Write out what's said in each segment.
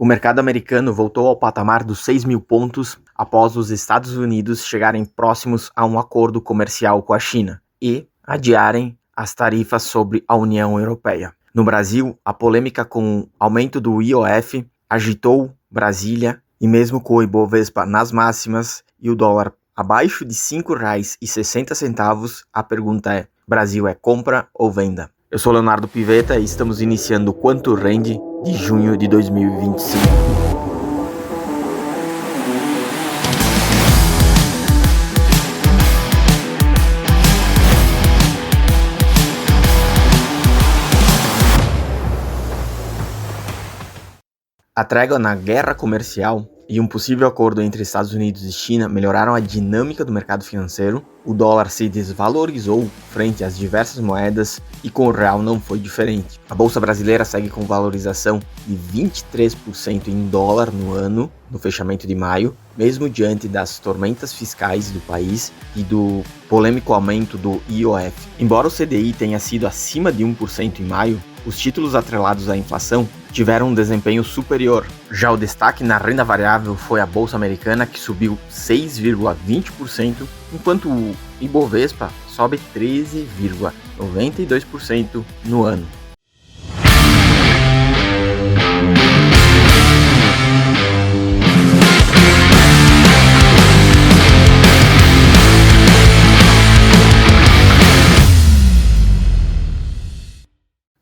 O mercado americano voltou ao patamar dos 6.000 pontos após os Estados Unidos chegarem próximos a um acordo comercial com a China e adiarem as tarifas sobre a União Europeia. No Brasil, a polêmica com o aumento do IOF agitou Brasília e mesmo com o Ibovespa nas máximas e o dólar abaixo de R$ 5,60, a pergunta é: Brasil é compra ou venda? Eu sou Leonardo Pivetta e estamos iniciando o Quanto Rende de junho de 2025. A trégua na guerra comercial e um possível acordo entre Estados Unidos e China melhoraram a dinâmica do mercado financeiro. O dólar se desvalorizou frente às diversas moedas e com o real não foi diferente. A bolsa brasileira segue com valorização de 23% em dólar no ano, no fechamento de maio, mesmo diante das tormentas fiscais do país e do polêmico aumento do IOF. Embora o CDI tenha sido acima de 1% em maio, os títulos atrelados à inflação tiveram um desempenho superior. Já o destaque na renda variável foi a bolsa americana, que subiu 6,20%, enquanto o Ibovespa sobe 13,92% no ano.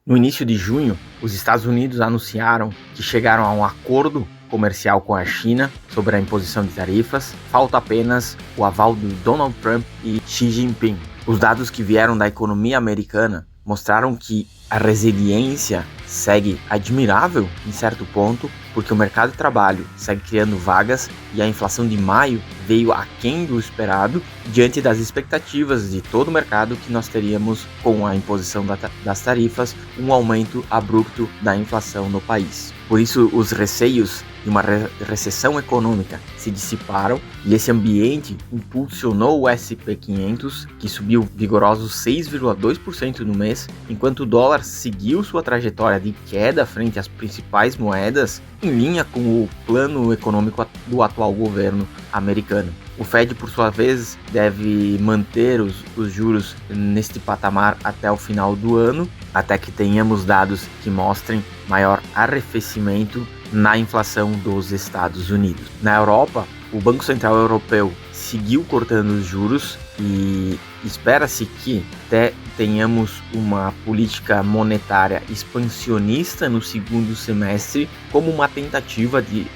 No início de junho, os Estados Unidos anunciaram que chegaram a um acordo comercial com a China sobre a imposição de tarifas. Falta apenas o aval do Donald Trump e Xi Jinping. Os dados que vieram da economia americana mostraram que a resiliência segue admirável em certo ponto, porque o mercado de trabalho segue criando vagas e a inflação de maio veio aquém do esperado, diante das expectativas de todo o mercado que nós teríamos, com a imposição das tarifas, um aumento abrupto da inflação no país. Por isso, os receios de uma recessão econômica se dissiparam e esse ambiente impulsionou o S&P 500, que subiu vigorosos 6,2% no mês, enquanto o dólar seguiu sua trajetória de queda frente às principais moedas, em linha com o plano econômico do atual governo americano. O Fed, por sua vez, deve manter os juros neste patamar até o final do ano, até que tenhamos dados que mostrem maior arrefecimento na inflação dos Estados Unidos. Na Europa, o Banco Central Europeu seguiu cortando os juros e espera-se que até tenhamos uma política monetária expansionista no segundo semestre, como uma tentativa de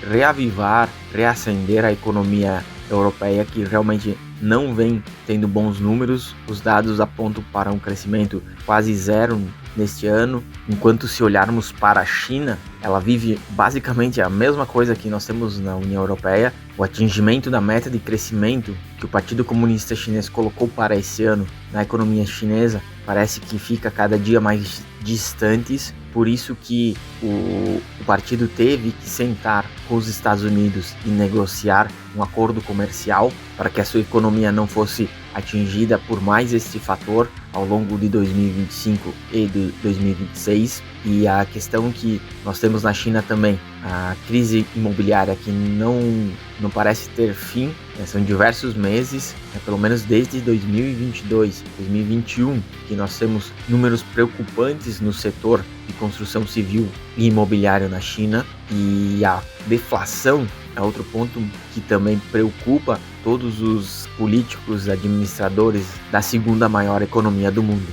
reacender a economia europeia, que realmente não vem tendo bons números. Os dados apontam para um crescimento quase zero neste ano, enquanto se olharmos para a China, ela vive basicamente a mesma coisa que nós temos na União Europeia. O atingimento da meta de crescimento que o Partido Comunista Chinês colocou para esse ano na economia chinesa parece que fica cada dia mais distantes. Por isso que o partido teve que sentar com os Estados Unidos e negociar um acordo comercial para que a sua economia não fosse atingida por mais este fator ao longo de 2025 e de 2026. E a questão que nós temos na China também, a crise imobiliária que não parece ter fim, são diversos meses, pelo menos desde 2022, 2021, que nós temos números preocupantes no setor de construção civil e imobiliário na China, e a deflação é outro ponto que também preocupa todos os políticos, administradores da segunda maior economia do mundo.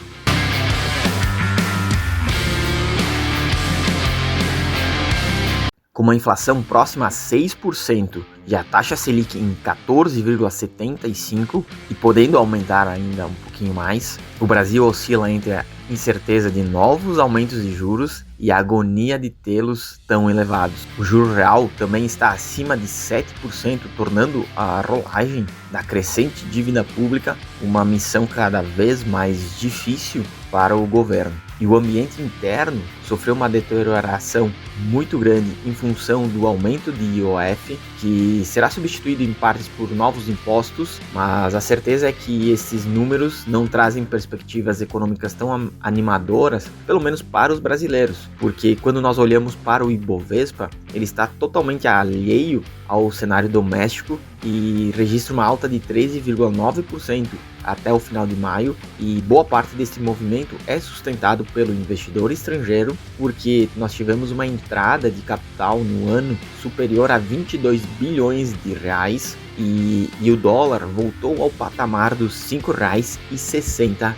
Com uma inflação próxima a 6% e a taxa Selic em 14,75% e podendo aumentar ainda um pouquinho mais, o Brasil oscila entre a incerteza de novos aumentos de juros e a agonia de tê-los tão elevados. O juro real também está acima de 7%, tornando a rolagem da crescente dívida pública uma missão cada vez mais difícil para o governo. E o ambiente interno sofreu uma deterioração muito grande em função do aumento de IOF, que que será substituído em partes por novos impostos, mas a certeza é que esses números não trazem perspectivas econômicas tão animadoras, pelo menos para os brasileiros, porque quando nós olhamos para o Ibovespa, ele está totalmente alheio ao cenário doméstico e registra uma alta de 13,9% até o final de maio, e boa parte desse movimento é sustentado pelo investidor estrangeiro, porque nós tivemos uma entrada de capital no ano superior a 22 bilhões de reais e o dólar voltou ao patamar dos R$ 5,60.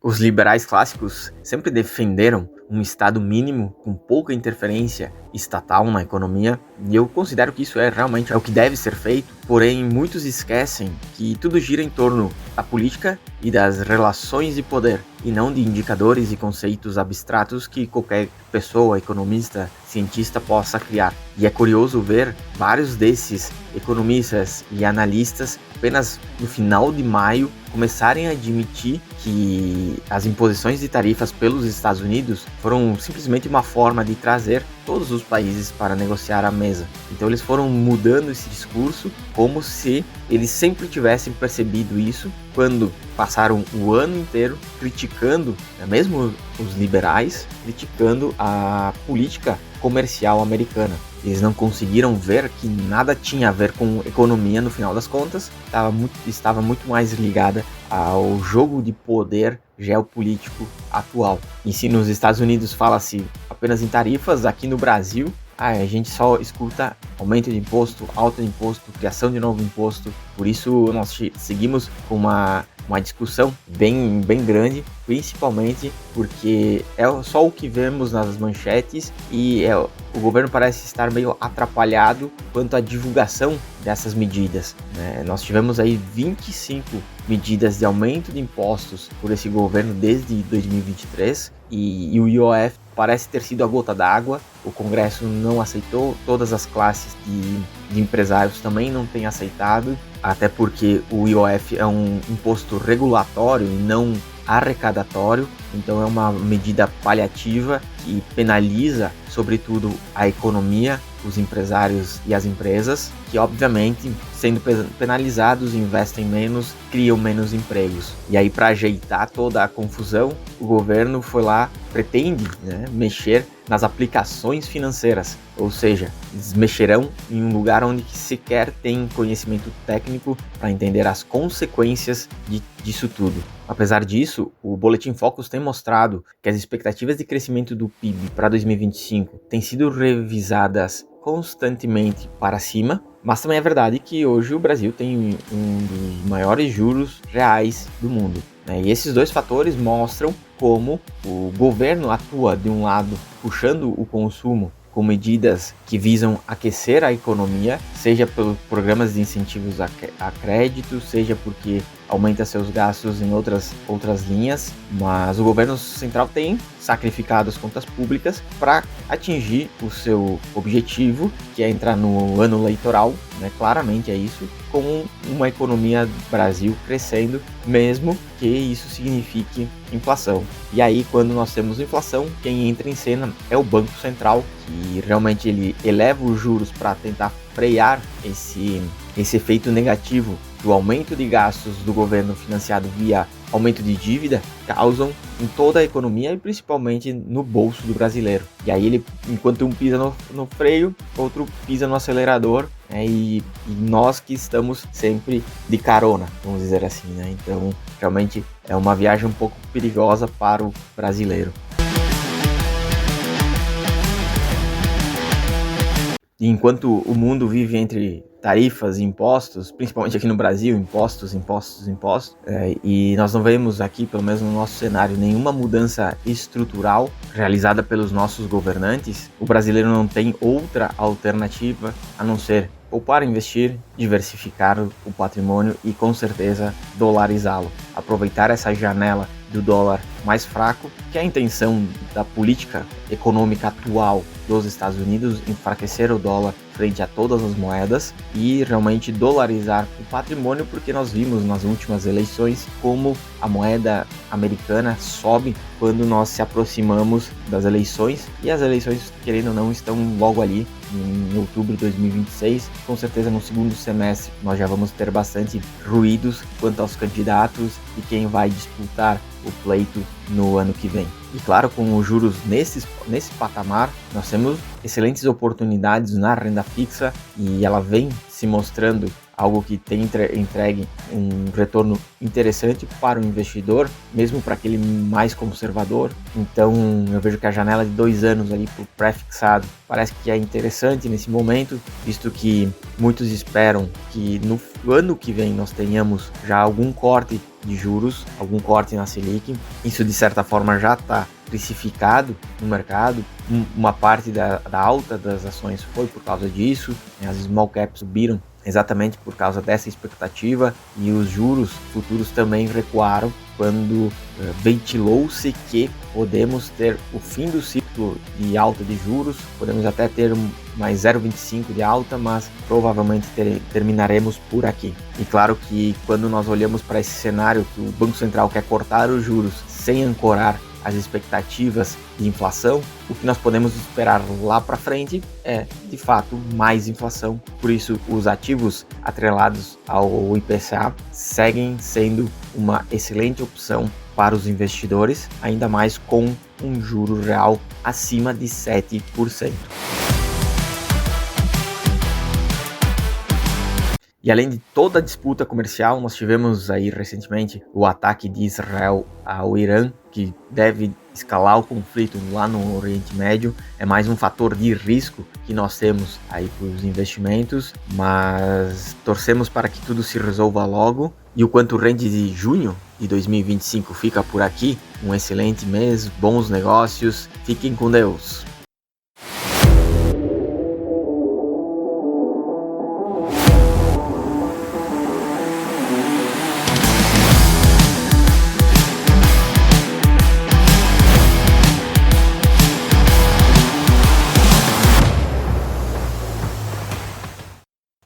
Os liberais clássicos sempre defenderam um Estado mínimo com pouca interferência estatal na economia, e eu considero que isso realmente o que deve ser feito, porém muitos esquecem que tudo gira em torno da política e das relações de poder, e não de indicadores e conceitos abstratos que qualquer pessoa, economista, cientista possa criar. E é curioso ver vários desses economistas e analistas apenas no final de maio começarem a admitir que as imposições de tarifas pelos Estados Unidos foram simplesmente uma forma de trazer todos os países para negociar à mesa. Então eles foram mudando esse discurso como se eles sempre tivessem percebido isso, quando passaram o ano inteiro criticando, mesmo os liberais, criticando a política comercial americana. Eles não conseguiram ver que nada tinha a ver com economia no final das contas, estava muito mais ligada ao jogo de poder geopolítico atual. E se nos Estados Unidos fala-se apenas em tarifas, aqui no Brasil a gente só escuta aumento de imposto, alta de imposto, criação de novo imposto. Por isso nós seguimos com uma discussão bem grande, principalmente porque é só o que vemos nas manchetes e o governo parece estar meio atrapalhado quanto à divulgação dessas medidas, né? Nós tivemos aí 25 medidas de aumento de impostos por esse governo desde 2023 e o IOF parece ter sido a gota d'água. O Congresso não aceitou, todas as classes de empresários também não têm aceitado, até porque o IOF é um imposto regulatório e não arrecadatório, então é uma medida paliativa que penaliza, sobretudo, a economia, os empresários e as empresas, que obviamente, sendo penalizados, investem menos, criam menos empregos. E aí, para ajeitar toda a confusão, o governo foi lá, pretende, mexer nas aplicações financeiras, ou seja, eles mexerão em um lugar onde sequer tem conhecimento técnico para entender as consequências disso tudo. Apesar disso, o Boletim Focus tem mostrado que as expectativas de crescimento do PIB para 2025 têm sido revisadas constantemente para cima, mas também é verdade que hoje o Brasil tem um dos maiores juros reais do mundo, né? E esses dois fatores mostram como o governo atua, de um lado, puxando o consumo com medidas que visam aquecer a economia, seja pelos programas de incentivos a crédito, seja porque aumenta seus gastos em outras linhas, mas o governo central tem sacrificado as contas públicas para atingir o seu objetivo, que é entrar no ano eleitoral, né? Claramente é isso, com uma economia do Brasil crescendo, mesmo que isso signifique inflação. E aí, quando nós temos inflação, quem entra em cena é o Banco Central, que realmente ele eleva os juros para tentar frear esse efeito negativo do aumento de gastos do governo financiado via aumento de dívida, causam em toda a economia e principalmente no bolso do brasileiro. E aí ele, enquanto um pisa no freio, outro pisa no acelerador, né? E nós que estamos sempre de carona, vamos dizer assim, né? Então, realmente é uma viagem um pouco perigosa para o brasileiro. E enquanto o mundo vive entre tarifas e impostos, principalmente aqui no Brasil, impostos, e nós não vemos aqui, pelo menos no nosso cenário, nenhuma mudança estrutural realizada pelos nossos governantes, o brasileiro não tem outra alternativa a não ser poupar, investir, diversificar o patrimônio e com certeza dolarizá-lo. Aproveitar essa janela do dólar mais fraco, que é a intenção da política econômica atual dos Estados Unidos, enfraquecer o dólar frente a todas as moedas e realmente dolarizar o patrimônio, porque nós vimos nas últimas eleições como a moeda americana sobe quando nós se aproximamos das eleições, e as eleições, querendo ou não, estão logo ali em outubro de 2026. Com certeza no segundo semestre nós já vamos ter bastante ruídos quanto aos candidatos e quem vai disputar o pleito no ano que vem. E claro, com os juros nesse patamar, nós temos excelentes oportunidades na renda fixa e ela vem se mostrando algo que tem entregue um retorno interessante para o investidor, mesmo para aquele mais conservador. Então eu vejo que a janela de 2 anos ali para o pré-fixado parece que é interessante nesse momento, visto que muitos esperam que no ano que vem nós tenhamos já algum corte de juros, algum corte na Selic. Isso de certa forma já está precificado no mercado. Uma parte da alta das ações foi por causa disso, as small caps subiram exatamente por causa dessa expectativa, e os juros futuros também recuaram quando ventilou-se que podemos ter o fim do ciclo de alta de juros, podemos até ter mais 0,25 de alta, mas provavelmente terminaremos por aqui. E claro que quando nós olhamos para esse cenário que o Banco Central quer cortar os juros sem ancorar as expectativas de inflação, o que nós podemos esperar lá para frente é, de fato, mais inflação. Por isso, os ativos atrelados ao IPCA seguem sendo uma excelente opção para os investidores, ainda mais com um juro real acima de 7%. E além de toda a disputa comercial, nós tivemos aí recentemente o ataque de Israel ao Irã, que deve escalar o conflito lá no Oriente Médio. É mais um fator de risco que nós temos aí para os investimentos, mas torcemos para que tudo se resolva logo. E o Quanto Rende de junho de 2025 fica por aqui. Um excelente mês, bons negócios, fiquem com Deus.